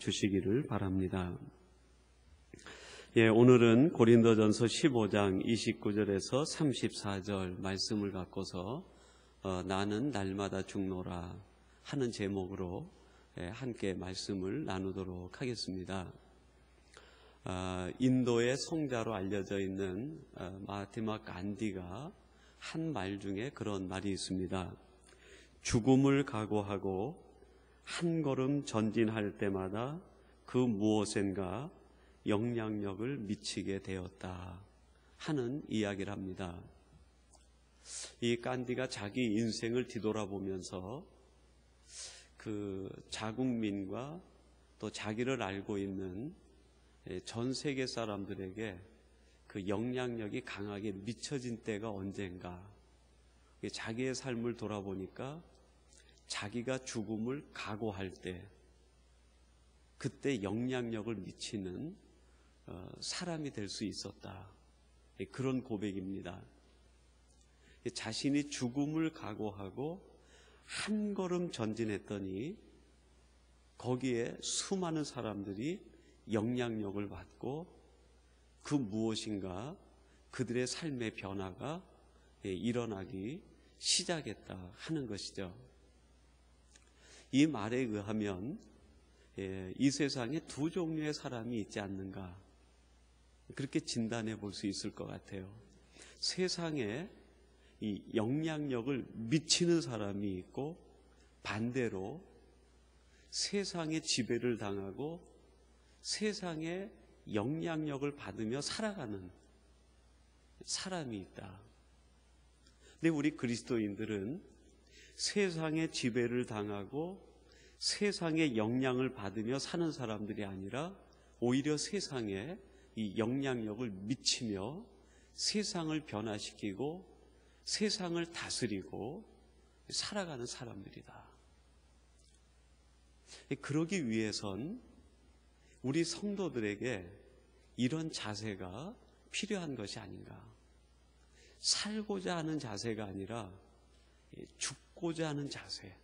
주시기를 바랍니다. 오늘은 고린도전서 15장 29절에서 34절 말씀을 갖고서 나는 날마다 죽노라 하는 제목으로 함께 말씀을 나누도록 하겠습니다. 인도의 성자로 알려져 있는 마하티마 간디가 한 말 중에 그런 말이 있습니다. 죽음을 각오하고 한 걸음 전진할 때마다 그 무엇인가 영향력을 미치게 되었다 하는 이야기를 합니다. 이 간디가 자기 인생을 뒤돌아보면서 그 자국민과 또 자기를 알고 있는 전 세계 사람들에게 그 영향력이 강하게 미쳐진 때가 언젠가, 자기의 삶을 돌아보니까 자기가 죽음을 각오할 때 그때 영향력을 미치는 사람이 될 수 있었다. 그런 고백입니다. 자신이 죽음을 각오하고 한 걸음 전진했더니 거기에 수많은 사람들이 영향력을 받고 그 무엇인가 그들의 삶의 변화가 일어나기 시작했다 하는 것이죠. 이 말에 의하면 이 세상에 두 종류의 사람이 있지 않는가, 그렇게 진단해 볼 수 있을 것 같아요. 세상에 이 영향력을 미치는 사람이 있고, 반대로 세상의 지배를 당하고 세상의 영향력을 받으며 살아가는 사람이 있다. 근데 우리 그리스도인들은 세상의 지배를 당하고 세상의 영향을 받으며 사는 사람들이 아니라 오히려 세상에 이 영향력을 미치며 세상을 변화시키고 세상을 다스리고 살아가는 사람들이다. 그러기 위해선 우리 성도들에게 이런 자세가 필요한 것이 아닌가. 살고자 하는 자세가 아니라 죽고자 하는 자세,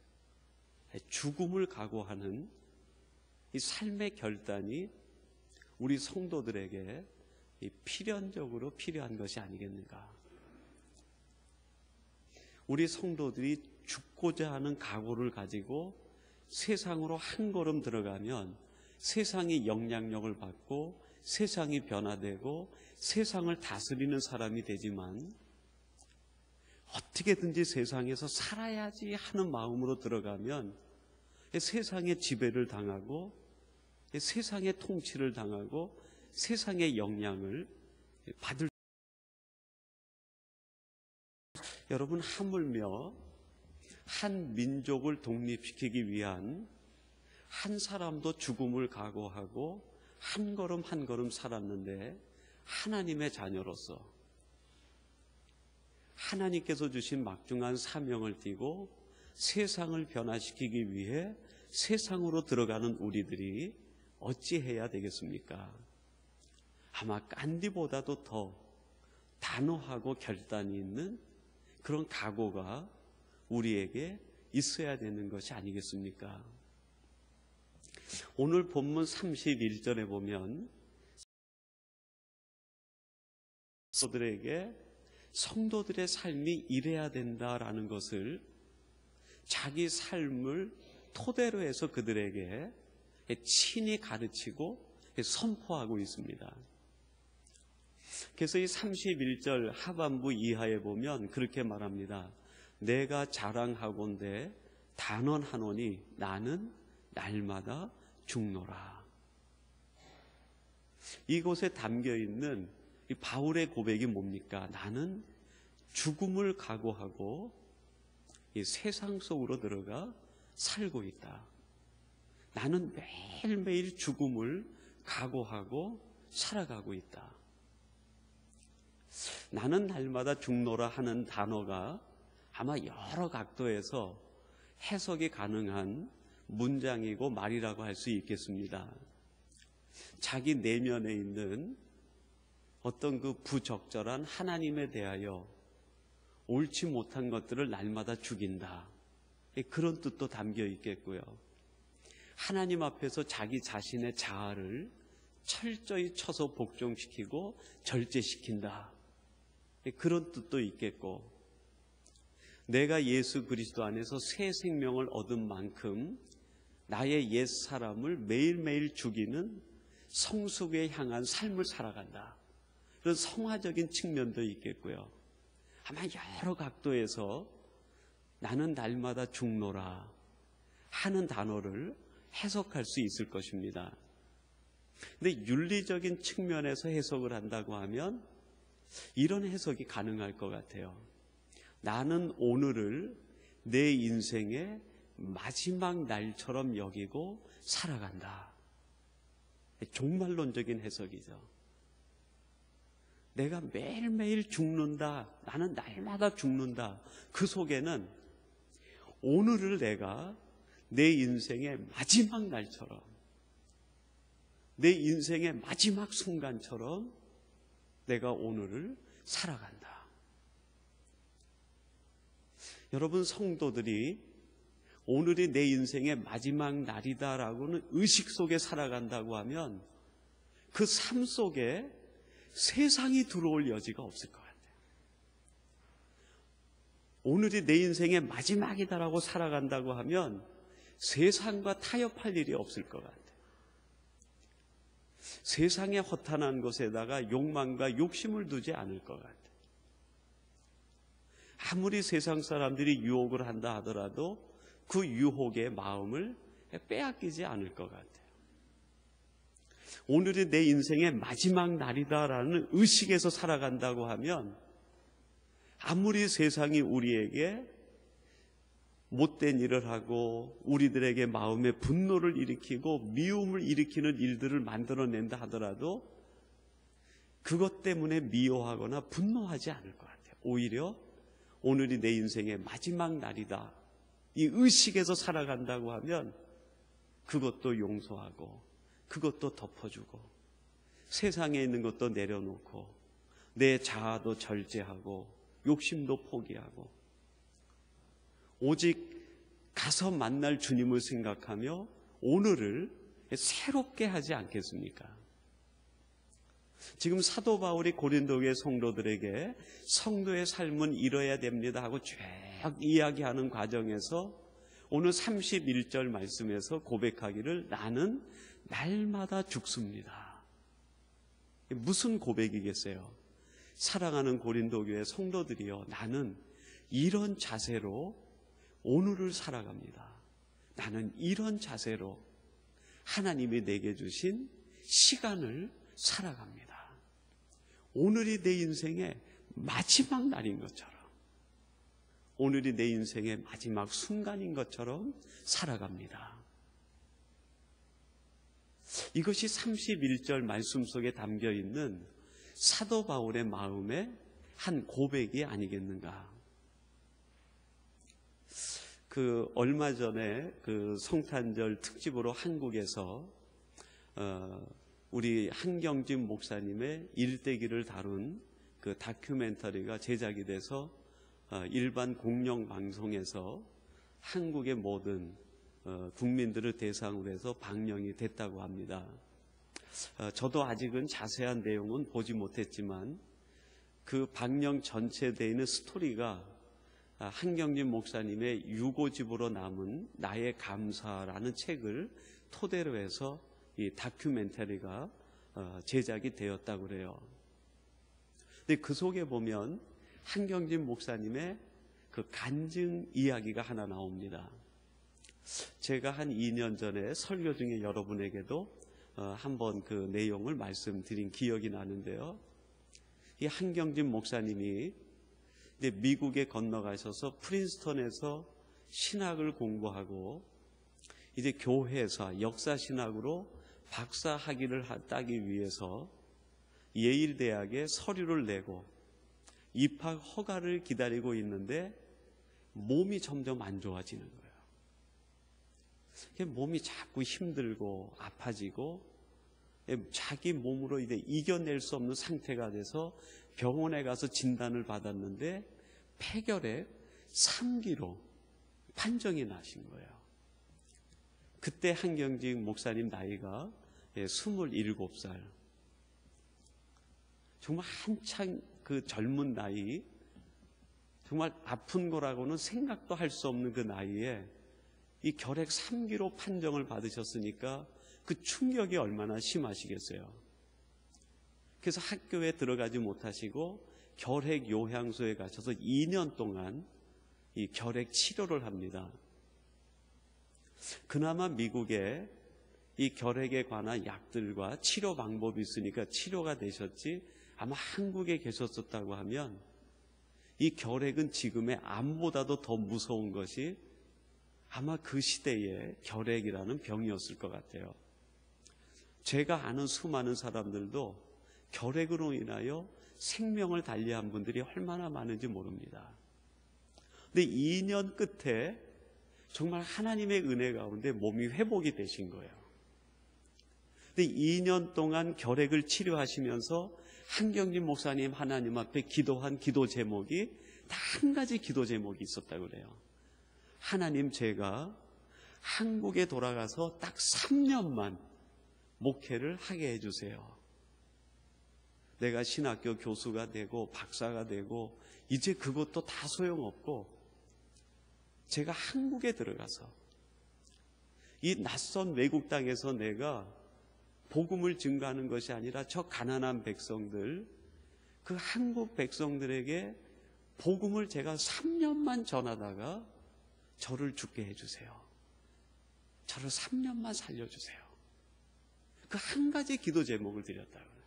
죽음을 각오하는 이 삶의 결단이 우리 성도들에게 필연적으로 필요한 것이 아니겠는가. 우리 성도들이 죽고자 하는 각오를 가지고 세상으로 한 걸음 들어가면 세상의 영향력을 받고 세상이 변화되고 세상을 다스리는 사람이 되지만, 어떻게든지 세상에서 살아야지 하는 마음으로 들어가면 세상의 지배를 당하고 세상의 통치를 당하고 세상의 영향을 받을. 여러분, 하물며 한 민족을 독립시키기 위한 한 사람도 죽음을 각오하고 한 걸음 한 걸음 살았는데, 하나님의 자녀로서 하나님께서 주신 막중한 사명을 띠고 세상을 변화시키기 위해 세상으로 들어가는 우리들이 어찌해야 되겠습니까? 아마 간디보다도 더 단호하고 결단이 있는 그런 각오가 우리에게 있어야 되는 것이 아니겠습니까? 오늘 본문 31절에 보면 성도들의 삶이 이래야 된다라는 것을 자기 삶을 토대로 해서 그들에게 친히 가르치고 선포하고 있습니다. 그래서 이 31절 하반부 이하에 보면 그렇게 말합니다. 내가 자랑하건대 단언하노니 나는 날마다 죽노라. 이곳에 담겨있는 이 바울의 고백이 뭡니까? 나는 죽음을 각오하고 이 세상 속으로 들어가 살고 있다. 나는 매일매일 죽음을 각오하고 살아가고 있다. 나는 날마다 죽노라 하는 단어가 아마 여러 각도에서 해석이 가능한 문장이고 말이라고 할 수 있겠습니다. 자기 내면에 있는 어떤 그 부적절한 하나님에 대하여 옳지 못한 것들을 날마다 죽인다. 그런 뜻도 담겨 있겠고요. 하나님 앞에서 자기 자신의 자아를 철저히 쳐서 복종시키고 절제시킨다. 그런 뜻도 있겠고, 내가 예수 그리스도 안에서 새 생명을 얻은 만큼 나의 옛 사람을 매일매일 죽이는 성숙에 향한 삶을 살아간다. 그런 성화적인 측면도 있겠고요. 아마 여러 각도에서 나는 날마다 죽노라 하는 단어를 해석할 수 있을 것입니다. 근데 윤리적인 측면에서 해석을 한다고 하면 이런 해석이 가능할 것 같아요. 나는 오늘을 내 인생의 마지막 날처럼 여기고 살아간다. 종말론적인 해석이죠. 내가 매일매일 죽는다. 나는 날마다 죽는다. 그 속에는 오늘을 내가 내 인생의 마지막 날처럼, 내 인생의 마지막 순간처럼 내가 오늘을 살아간다. 여러분, 성도들이 오늘이 내 인생의 마지막 날이다라고는 의식 속에 살아간다고 하면 그 삶 속에 세상이 들어올 여지가 없을 것 같아요. 오늘이 내 인생의 마지막이다라고 살아간다고 하면 세상과 타협할 일이 없을 것 같아요. 세상의 허탄한 것에다가 욕망과 욕심을 두지 않을 것 같아요. 아무리 세상 사람들이 유혹을 한다 하더라도 그 유혹의 마음을 빼앗기지 않을 것 같아요. 오늘이 내 인생의 마지막 날이다라는 의식에서 살아간다고 하면 아무리 세상이 우리에게 못된 일을 하고 우리들에게 마음의 분노를 일으키고 미움을 일으키는 일들을 만들어낸다 하더라도 그것 때문에 미워하거나 분노하지 않을 것 같아요. 오히려 오늘이 내 인생의 마지막 날이다, 이 의식에서 살아간다고 하면 그것도 용서하고 그것도 덮어주고 세상에 있는 것도 내려놓고 내 자아도 절제하고 욕심도 포기하고 오직 가서 만날 주님을 생각하며 오늘을 새롭게 하지 않겠습니까? 지금 사도 바울이 고린도교의 성도들에게 성도의 삶은 이뤄야 됩니다 하고 쭉 이야기하는 과정에서 오늘 31절 말씀에서 고백하기를 나는 날마다 죽습니다. 무슨 고백이겠어요? 사랑하는 고린도교의 성도들이요, 나는 이런 자세로 오늘을 살아갑니다. 나는 이런 자세로 하나님이 내게 주신 시간을 살아갑니다. 오늘이 내 인생의 마지막 날인 것처럼, 오늘이 내 인생의 마지막 순간인 것처럼 살아갑니다. 이것이 31절 말씀 속에 담겨 있는 사도 바울의 마음의 한 고백이 아니겠는가. 얼마 전에 성탄절 특집으로 한국에서 우리 한경진 목사님의 일대기를 다룬 그 다큐멘터리가 제작이 돼서 일반 공영 방송에서 한국의 모든 국민들을 대상으로 해서 방영이 됐다고 합니다. 저도 아직은 자세한 내용은 보지 못했지만 그 방영 전체에 되어 있는 스토리가 한경진 목사님의 유고집으로 남은 나의 감사라는 책을 토대로 해서 이 다큐멘터리가 제작이 되었다고 그래요. 근데 그 속에 보면 한경진 목사님의 그 간증 이야기가 하나 나옵니다. 제가 한 2년 전에 설교 중에 여러분에게도 한번 그 내용을 말씀드린 기억이 나는데요. 이 한경진 목사님이 이제 미국에 건너가셔서 프린스턴에서 신학을 공부하고 이제 교회사 역사신학으로 박사 학위를 따기 위해서 예일대학에 서류를 내고 입학 허가를 기다리고 있는데 몸이 점점 안 좋아지는 거예요. 몸이 자꾸 힘들고 아파지고 자기 몸으로 이제 이겨낼 수 없는 상태가 돼서 병원에 가서 진단을 받았는데 폐결핵 3기로 판정이 나신 거예요. 그때 한경직 목사님 나이가 27살. 정말 한창 그 젊은 나이, 정말 아픈 거라고는 생각도 할 수 없는 그 나이에 이 결핵 3기로 판정을 받으셨으니까 그 충격이 얼마나 심하시겠어요. 그래서 학교에 들어가지 못하시고 결핵 요양소에 가셔서 2년 동안 이 결핵 치료를 합니다. 그나마 미국에 이 결핵에 관한 약들과 치료 방법이 있으니까 치료가 되셨지, 아마 한국에 계셨었다고 하면 이 결핵은 지금의 암보다도 더 무서운 것이 아마 그 시대의 결핵이라는 병이었을 것 같아요. 제가 아는 수많은 사람들도 결핵으로 인하여 생명을 달리한 분들이 얼마나 많은지 모릅니다. 근데 2년 끝에 정말 하나님의 은혜 가운데 몸이 회복이 되신 거예요. 근데 2년 동안 결핵을 치료하시면서 한경진 목사님 하나님 앞에 기도한 기도 제목이 다 한 가지 기도 제목이 있었다고 그래요. 하나님, 제가 한국에 돌아가서 딱 3년만 목회를 하게 해주세요. 내가 신학교 교수가 되고 박사가 되고 이제 그것도 다 소용없고 제가 한국에 들어가서 이 낯선 외국 땅에서 내가 복음을 증거하는 것이 아니라 저 가난한 백성들, 그 한국 백성들에게 복음을 제가 3년만 전하다가 저를 죽게 해주세요. 저를 3년만 살려주세요. 그 한 가지 기도 제목을 드렸다고요.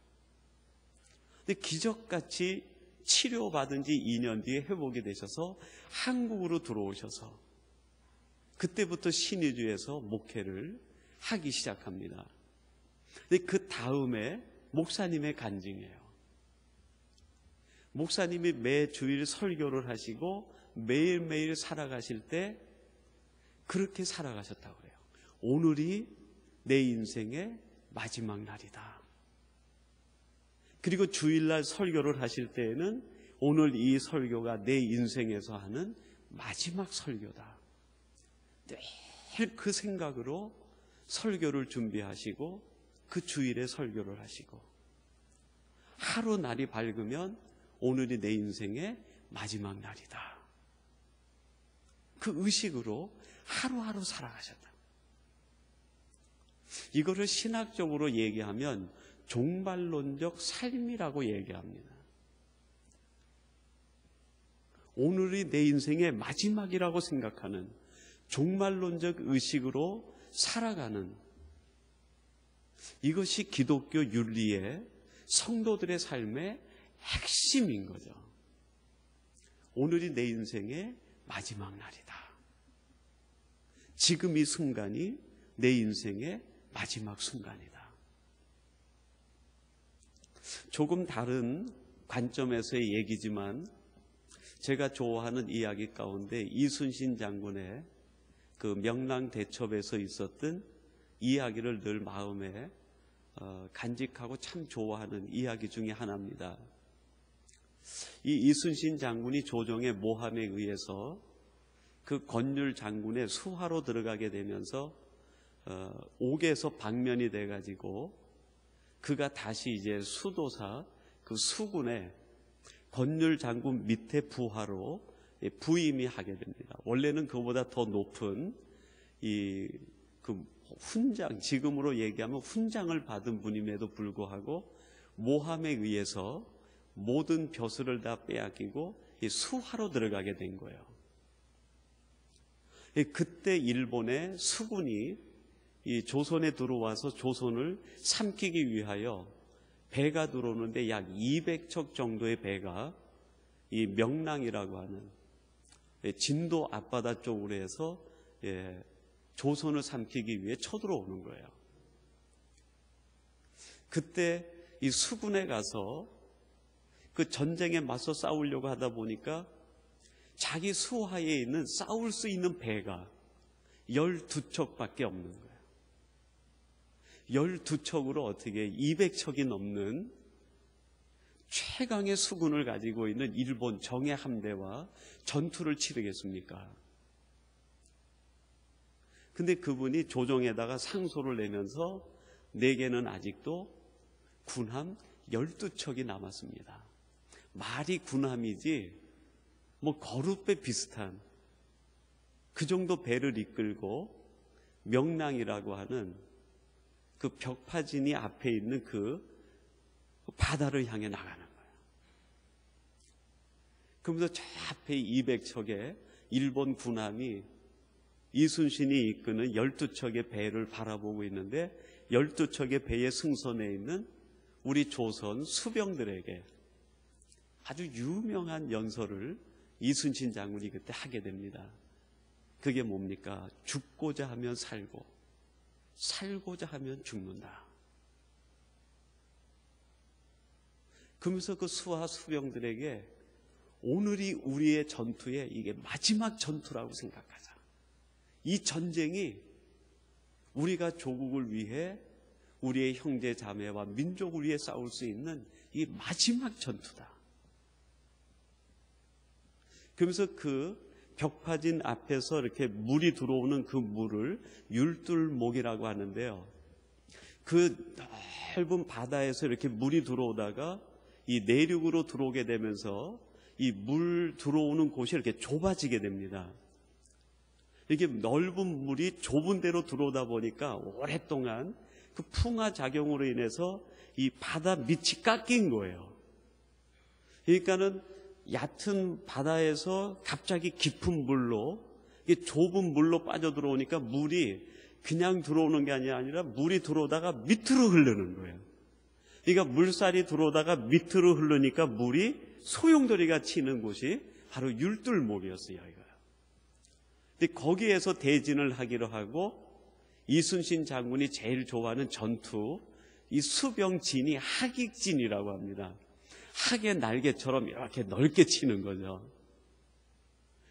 근데 기적같이 치료받은 지 2년 뒤에 회복이 되셔서 한국으로 들어오셔서 그때부터 신의주에서 목회를 하기 시작합니다. 근데 그 다음에 목사님의 간증이에요. 목사님이 매 주일 설교를 하시고 매일매일 살아가실 때 그렇게 살아가셨다고 해요. 오늘이 내 인생의 마지막 날이다. 그리고 주일날 설교를 하실 때에는 오늘 이 설교가 내 인생에서 하는 마지막 설교다. 늘 그 생각으로 설교를 준비하시고 그 주일에 설교를 하시고 하루 날이 밝으면 오늘이 내 인생의 마지막 날이다. 그 의식으로 하루하루 살아가셨다. 이거를 신학적으로 얘기하면 종말론적 삶이라고 얘기합니다. 오늘이 내 인생의 마지막이라고 생각하는 종말론적 의식으로 살아가는, 이것이 기독교 윤리의 성도들의 삶의 핵심인 거죠. 오늘이 내 인생의 마지막 날이다. 지금 이 순간이 내 인생의 마지막 순간이다. 조금 다른 관점에서의 얘기지만 제가 좋아하는 이야기 가운데 이순신 장군의 그 명랑대첩에서 있었던 이야기를 늘 마음에 간직하고 참 좋아하는 이야기 중에 하나입니다. 이 이순신 장군이 조정의 모함에 의해서 그 권율 장군의 수하로 들어가게 되면서 옥에서 방면이 돼가지고 그가 다시 이제 수도사 그 수군의 권율 장군 밑에 부하로 부임이 하게 됩니다. 원래는 그보다 더 높은 그 훈장, 지금으로 얘기하면 훈장을 받은 분임에도 불구하고 모함에 의해서 모든 벼슬을 다 빼앗기고 수하로 들어가게 된 거예요. 그때 일본의 수군이 이 조선에 들어와서 조선을 삼키기 위하여 배가 들어오는데 약 200척 정도의 배가 이 명랑이라고 하는 진도 앞바다 쪽으로 해서 조선을 삼키기 위해 쳐들어오는 거예요. 그때 이 수군에 가서 그 전쟁에 맞서 싸우려고 하다 보니까 자기 수하에 있는 싸울 수 있는 배가 12척밖에 없는 거예요. 12척으로 어떻게 200척이 넘는 최강의 수군을 가지고 있는 일본 정예 함대와 전투를 치르겠습니까? 근데 그분이 조정에다가 상소를 내면서 내게는 아직도 군함 12척이 남았습니다. 말이 군함이지 뭐 거룻배 비슷한 그 정도 배를 이끌고 명랑이라고 하는 그 벽파진이 앞에 있는 그 바다를 향해 나가는 거예요. 그러면서 저 앞에 200척의 일본 군함이 이순신이 이끄는 12척의 배를 바라보고 있는데 12척의 배의 승선에 있는 우리 조선 수병들에게 아주 유명한 연설을 이순신 장군이 그때 하게 됩니다. 그게 뭡니까? 죽고자 하면 살고 살고자 하면 죽는다. 그러면서 그 수하 수병들에게 오늘이 우리의 전투의 이게 마지막 전투라고 생각하자. 이 전쟁이 우리가 조국을 위해 우리의 형제 자매와 민족을 위해 싸울 수 있는 이 마지막 전투다. 그러면서 그 벽파진 앞에서 이렇게 물이 들어오는 그 물을 율둘목이라고 하는데요. 그 넓은 바다에서 이렇게 물이 들어오다가 이 내륙으로 들어오게 되면서 이 물 들어오는 곳이 이렇게 좁아지게 됩니다. 이게 넓은 물이 좁은 데로 들어오다 보니까 오랫동안 그 풍화 작용으로 인해서 이 바다 밑이 깎인 거예요. 그러니까는 얕은 바다에서 갑자기 깊은 물로, 이게 좁은 물로 빠져 들어오니까 물이 그냥 들어오는 게 아니라 물이 들어오다가 밑으로 흐르는 거예요. 그러니까 물살이 들어오다가 밑으로 흐르니까 물이 소용돌이가 치는 곳이 바로 율둘목이었어요. 근데 거기에서 대진을 하기로 하고 이순신 장군이 제일 좋아하는 전투, 이 수병진이 하객진이라고 합니다. 학의 날개처럼 이렇게 넓게 치는 거죠.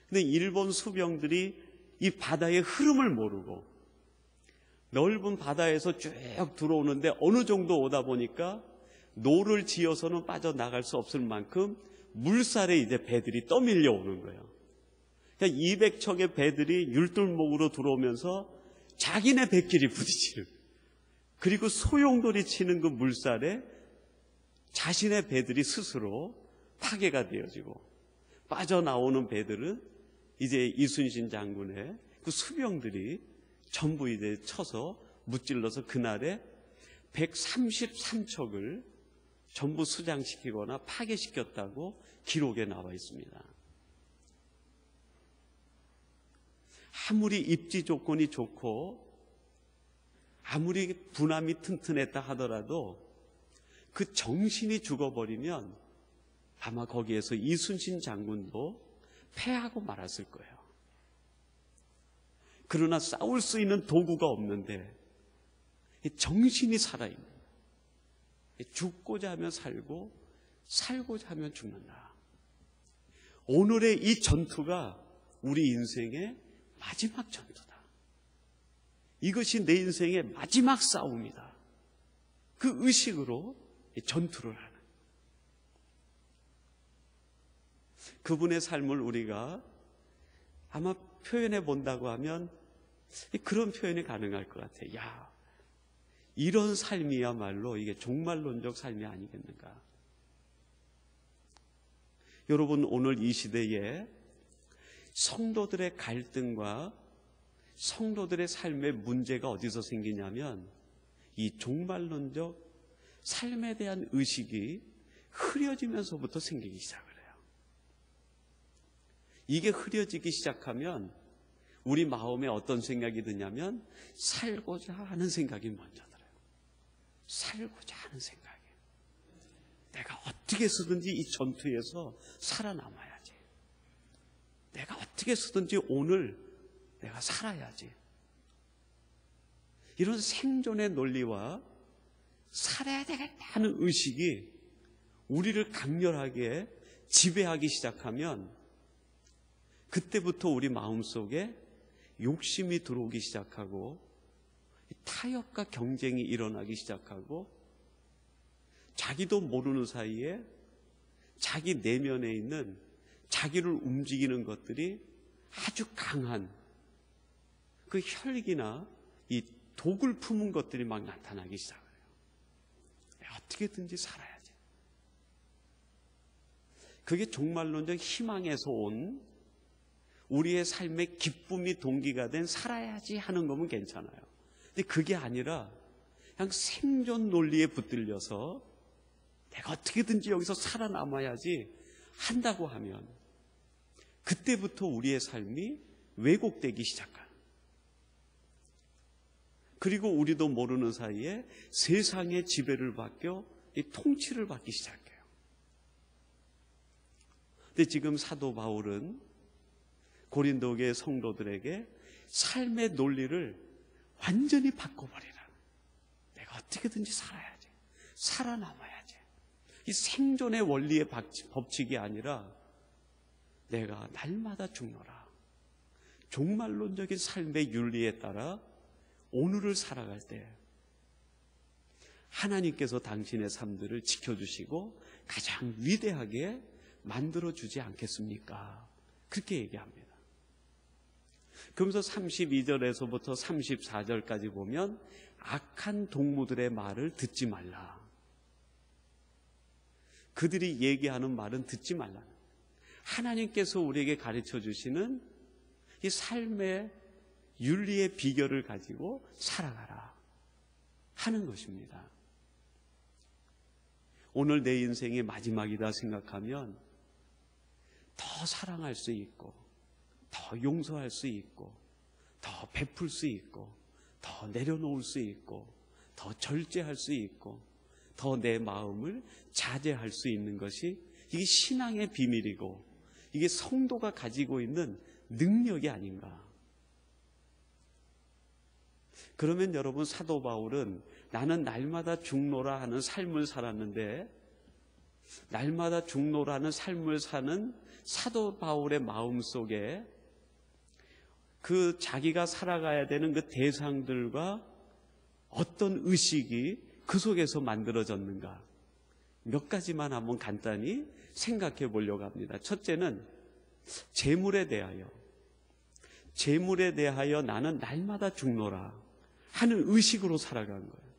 근데 일본 수병들이 이 바다의 흐름을 모르고 넓은 바다에서 쭉 들어오는데 어느 정도 오다 보니까 노를 지어서는 빠져나갈 수 없을 만큼 물살에 이제 배들이 떠밀려 오는 거예요. 그러니까 200척의 배들이 율둘목으로 들어오면서 자기네 배끼리 부딪히는, 그리고 소용돌이 치는 그 물살에 자신의 배들이 스스로 파괴가 되어지고 빠져나오는 배들은 이제 이순신 장군의 그 수병들이 전부 이제 쳐서 무찔러서 그날에 133척을 전부 수장시키거나 파괴시켰다고 기록에 나와 있습니다. 아무리 입지 조건이 좋고 아무리 군함이 튼튼했다 하더라도 그 정신이 죽어버리면 아마 거기에서 이순신 장군도 패하고 말았을 거예요. 그러나 싸울 수 있는 도구가 없는데 정신이 살아있는, 죽고자 하면 살고 살고자 하면 죽는다. 오늘의 이 전투가 우리 인생의 마지막 전투다. 이것이 내 인생의 마지막 싸움이다. 그 의식으로 전투를 하는, 그분의 삶을 우리가 아마 표현해 본다고 하면 그런 표현이 가능할 것 같아요. 야, 이런 삶이야말로 이게 종말론적 삶이 아니겠는가. 여러분, 오늘 이 시대에 성도들의 갈등과 성도들의 삶의 문제가 어디서 생기냐면 이 종말론적 삶에 대한 의식이 흐려지면서부터 생기기 시작을 해요. 이게 흐려지기 시작하면 우리 마음에 어떤 생각이 드냐면 살고자 하는 생각이 먼저 들어요. 살고자 하는 생각이. 내가 어떻게 해서든지 이 전투에서 살아남아야지. 내가 어떻게 해서든지 오늘 내가 살아야지. 이런 생존의 논리와 살아야 되겠다는 의식이 우리를 강렬하게 지배하기 시작하면 그때부터 우리 마음속에 욕심이 들어오기 시작하고 타협과 경쟁이 일어나기 시작하고 자기도 모르는 사이에 자기 내면에 있는 자기를 움직이는 것들이 아주 강한 그 혈기나 이 독을 품은 것들이 막 나타나기 시작해요. 어떻게든지 살아야지. 그게 종말론적 희망에서 온 우리의 삶의 기쁨이 동기가 된 살아야지 하는 거면 괜찮아요. 근데 그게 아니라 그냥 생존 논리에 붙들려서 내가 어떻게든지 여기서 살아남아야지 한다고 하면 그때부터 우리의 삶이 왜곡되기 시작합니다. 그리고 우리도 모르는 사이에 세상의 지배를 받고 이 통치를 받기 시작해요. 근데 지금 사도 바울은 고린도교의 성도들에게 삶의 논리를 완전히 바꿔버리라. 내가 어떻게든지 살아야지. 살아남아야지. 이 생존의 원리의 법칙이 아니라 내가 날마다 죽노라. 종말론적인 삶의 윤리에 따라 오늘을 살아갈 때 하나님께서 당신의 삶들을 지켜주시고 가장 위대하게 만들어주지 않겠습니까? 그렇게 얘기합니다. 그러면서 32절에서부터 34절까지 보면 악한 동무들의 말을 듣지 말라. 그들이 얘기하는 말은 듣지 말라. 하나님께서 우리에게 가르쳐 주시는 이 삶의 윤리의 비결을 가지고 살아가라 하는 것입니다. 오늘 내 인생의 마지막이다 생각하면 더 사랑할 수 있고 더 용서할 수 있고 더 베풀 수 있고 더 내려놓을 수 있고 더 절제할 수 있고 더 내 마음을 자제할 수 있는 것이 이게 신앙의 비밀이고 이게 성도가 가지고 있는 능력이 아닌가. 그러면 여러분, 사도 바울은 나는 날마다 죽노라 하는 삶을 살았는데 날마다 죽노라는 삶을 사는 사도 바울의 마음속에 그 자기가 살아가야 되는 그 대상들과 어떤 의식이 그 속에서 만들어졌는가, 몇 가지만 한번 간단히 생각해 보려고 합니다. 첫째는 재물에 대하여 나는 날마다 죽노라 하는 의식으로 살아간 거예요.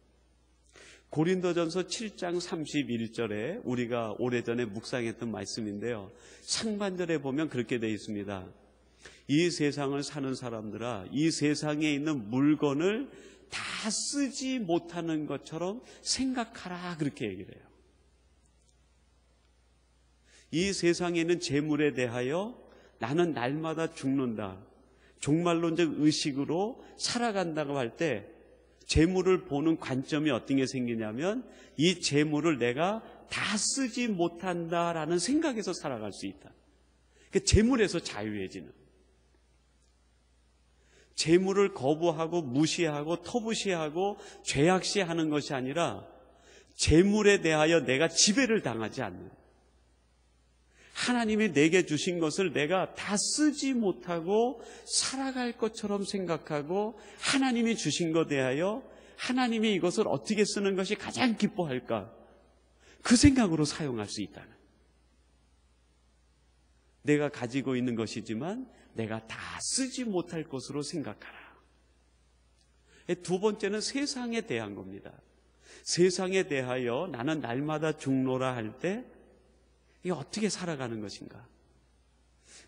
고린도전서 7장 31절에 우리가 오래전에 묵상했던 말씀인데요, 상반절에 보면 그렇게 되어 있습니다. 이 세상을 사는 사람들아, 이 세상에 있는 물건을 다 쓰지 못하는 것처럼 생각하라, 그렇게 얘기를 해요. 이 세상에 있는 재물에 대하여 나는 날마다 죽는다, 종말론적 의식으로 살아간다고 할 때 재물을 보는 관점이 어떤 게 생기냐면 이 재물을 내가 다 쓰지 못한다라는 생각에서 살아갈 수 있다. 그 재물에서 자유해지는, 재물을 거부하고 무시하고 터부시하고 죄악시하는 것이 아니라 재물에 대하여 내가 지배를 당하지 않는, 하나님이 내게 주신 것을 내가 다 쓰지 못하고 살아갈 것처럼 생각하고 하나님이 주신 것에 대하여 하나님이 이것을 어떻게 쓰는 것이 가장 기뻐할까, 그 생각으로 사용할 수 있다는, 내가 가지고 있는 것이지만 내가 다 쓰지 못할 것으로 생각하라. 두 번째는 세상에 대한 겁니다. 세상에 대하여 나는 날마다 죽노라 할 때 이게 어떻게 살아가는 것인가?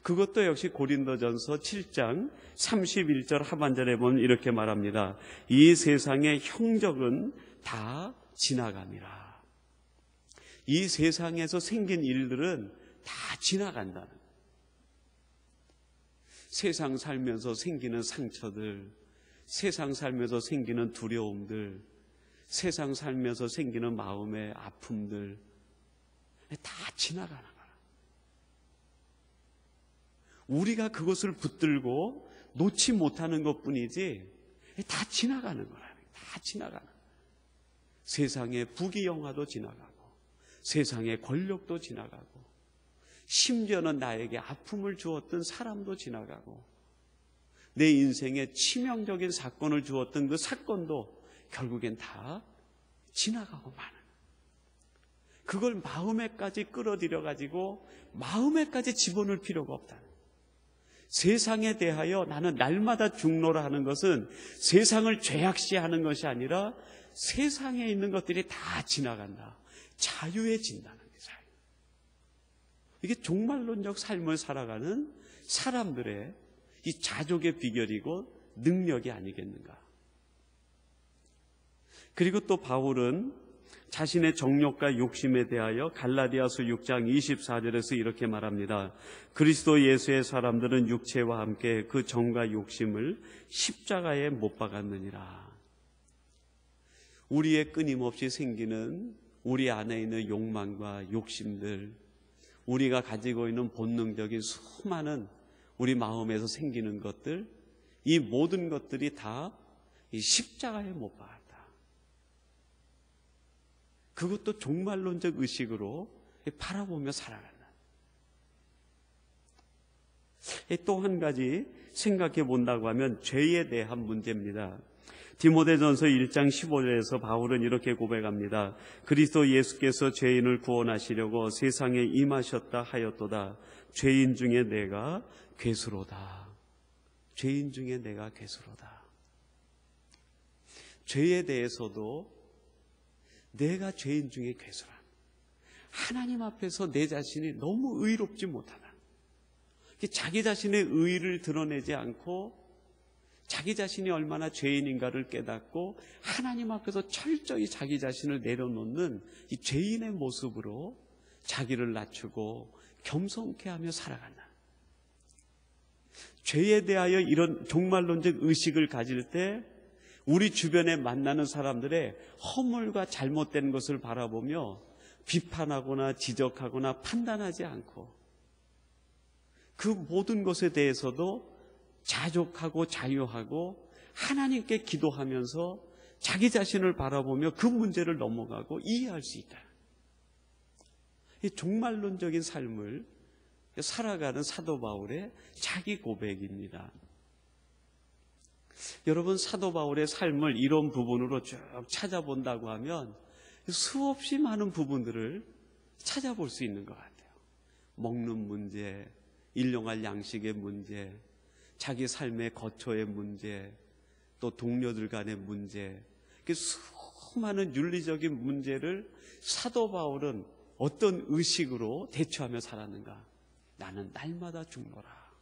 그것도 역시 고린도전서 7장 31절 하반절에 보면 이렇게 말합니다. 이 세상의 형적은 다 지나감이라. 이 세상에서 생긴 일들은 다 지나간다는, 세상 살면서 생기는 상처들, 세상 살면서 생기는 두려움들, 세상 살면서 생기는 마음의 아픔들 다 지나가는 거야. 우리가 그것을 붙들고 놓지 못하는 것뿐이지 다 지나가는 거야. 다 지나가는 거야. 세상의 부귀영화도 지나가고 세상의 권력도 지나가고 심지어는 나에게 아픔을 주었던 사람도 지나가고 내 인생에 치명적인 사건을 주었던 그 사건도 결국엔 다 지나가고 마는, 그걸 마음에까지 끌어들여 가지고 마음에까지 집어넣을 필요가 없다는, 세상에 대하여 나는 날마다 죽노라 하는 것은 세상을 죄악시하는 것이 아니라 세상에 있는 것들이 다 지나간다. 자유해진다는 게 자유. 이게 종말론적 삶을 살아가는 사람들의 이 자족의 비결이고 능력이 아니겠는가. 그리고 또 바울은 자신의 정욕과 욕심에 대하여 갈라디아서 6장 24절에서 이렇게 말합니다. 그리스도 예수의 사람들은 육체와 함께 그 정과 욕심을 십자가에 못 박았느니라. 우리의 끊임없이 생기는 우리 안에 있는 욕망과 욕심들, 우리가 가지고 있는 본능적인 수많은 우리 마음에서 생기는 것들, 이 모든 것들이 다 이 십자가에 못 박았다. 그것도 종말론적 의식으로 바라보며 살아간다. 또 한 가지 생각해 본다고 하면 죄에 대한 문제입니다. 디모데전서 1장 15절에서 바울은 이렇게 고백합니다. 그리스도 예수께서 죄인을 구원하시려고 세상에 임하셨다 하였도다. 죄인 중에 내가 괴수로다. 죄인 중에 내가 괴수로다. 죄에 대해서도 내가 죄인 중에 괴수라. 하나님 앞에서 내 자신이 너무 의롭지 못하다. 자기 자신의 의의를 드러내지 않고 자기 자신이 얼마나 죄인인가를 깨닫고 하나님 앞에서 철저히 자기 자신을 내려놓는 이 죄인의 모습으로 자기를 낮추고 겸손케 하며 살아간다. 죄에 대하여 이런 종말론적 의식을 가질 때 우리 주변에 만나는 사람들의 허물과 잘못된 것을 바라보며 비판하거나 지적하거나 판단하지 않고 그 모든 것에 대해서도 자족하고 자유하고 하나님께 기도하면서 자기 자신을 바라보며 그 문제를 넘어가고 이해할 수 있다. 이 종말론적인 삶을 살아가는 사도 바울의 자기 고백입니다. 여러분, 사도 바울의 삶을 이런 부분으로 쭉 찾아본다고 하면 수없이 많은 부분들을 찾아볼 수 있는 것 같아요. 먹는 문제, 일용할 양식의 문제, 자기 삶의 거처의 문제, 또 동료들 간의 문제, 수많은 윤리적인 문제를 사도 바울은 어떤 의식으로 대처하며 살았는가? 나는 날마다 죽노라.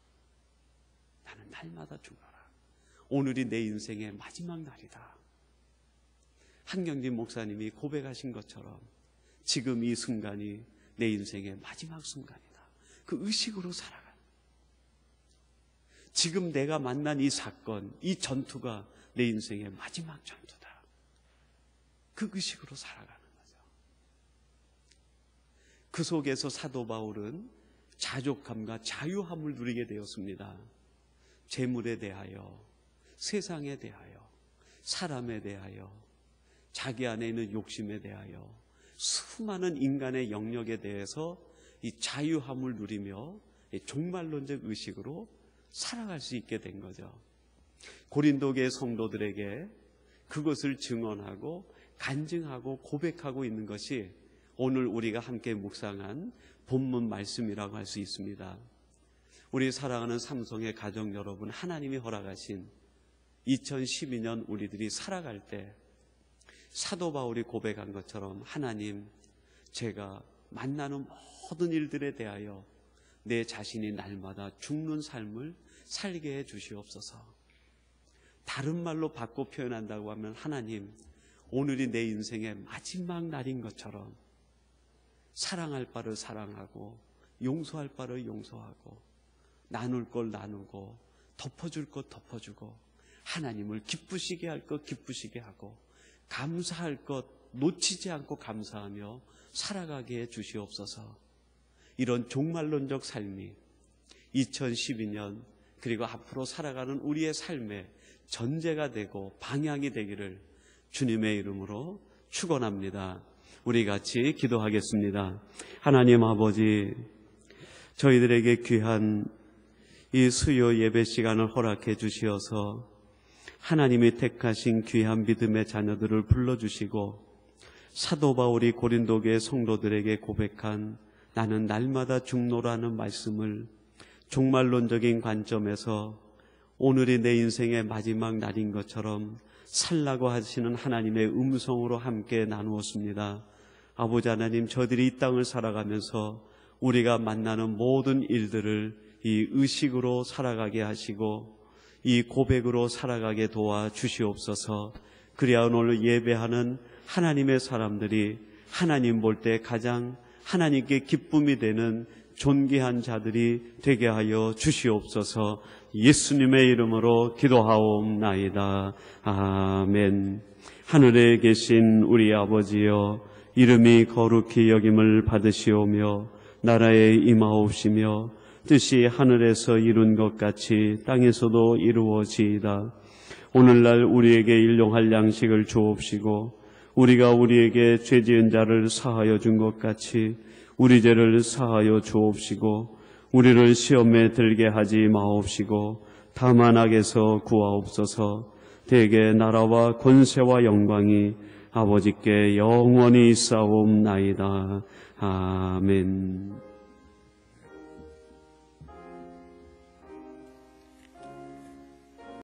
나는 날마다 죽노라. 오늘이 내 인생의 마지막 날이다. 한경진 목사님이 고백하신 것처럼 지금 이 순간이 내 인생의 마지막 순간이다. 그 의식으로 살아가. 지금 내가 만난 이 사건, 이 전투가 내 인생의 마지막 전투다. 그 의식으로 살아가는 거죠. 그 속에서 사도 바울은 자족함과 자유함을 누리게 되었습니다. 재물에 대하여, 세상에 대하여, 사람에 대하여, 자기 안에 있는 욕심에 대하여, 수많은 인간의 영역에 대해서 이 자유함을 누리며 종말론적 의식으로 살아갈 수 있게 된 거죠. 고린도교의 성도들에게 그것을 증언하고 간증하고 고백하고 있는 것이 오늘 우리가 함께 묵상한 본문 말씀이라고 할 수 있습니다. 우리 사랑하는 삼성의 가족 여러분, 하나님이 허락하신 2012년 우리들이 살아갈 때 사도 바울이 고백한 것처럼 하나님, 제가 만나는 모든 일들에 대하여 내 자신이 날마다 죽는 삶을 살게 해 주시옵소서. 다른 말로 바꿔 표현한다고 하면 하나님, 오늘이 내 인생의 마지막 날인 것처럼 사랑할 바를 사랑하고 용서할 바를 용서하고 나눌 걸 나누고 덮어줄 것 덮어주고 하나님을 기쁘시게 할 것 기쁘시게 하고 감사할 것 놓치지 않고 감사하며 살아가게 해 주시옵소서. 이런 종말론적 삶이 2012년 그리고 앞으로 살아가는 우리의 삶의 전제가 되고 방향이 되기를 주님의 이름으로 축원합니다. 우리 같이 기도하겠습니다. 하나님 아버지, 저희들에게 귀한 이 수요 예배 시간을 허락해 주시어서 하나님이 택하신 귀한 믿음의 자녀들을 불러주시고 사도 바울이 고린도교의 성도들에게 고백한 나는 날마다 죽노라는 말씀을 종말론적인 관점에서 오늘이 내 인생의 마지막 날인 것처럼 살라고 하시는 하나님의 음성으로 함께 나누었습니다. 아버지 하나님, 저들이 이 땅을 살아가면서 우리가 만나는 모든 일들을 이 의식으로 살아가게 하시고 이 고백으로 살아가게 도와주시옵소서. 그래야 오늘 예배하는 하나님의 사람들이 하나님 볼 때 가장 하나님께 기쁨이 되는 존귀한 자들이 되게 하여 주시옵소서. 예수님의 이름으로 기도하옵나이다. 아멘. 하늘에 계신 우리 아버지여, 이름이 거룩히 여김을 받으시오며 나라에 임하옵시며 뜻이 하늘에서 이룬 것 같이 땅에서도 이루어지이다. 오늘날 우리에게 일용할 양식을 주옵시고 우리가 우리에게 죄지은 자를 사하여 준 것 같이 우리 죄를 사하여 주옵시고 우리를 시험에 들게 하지 마옵시고 다만 악에서 구하옵소서. 대개 나라와 권세와 영광이 아버지께 영원히 있사옵나이다. 아멘.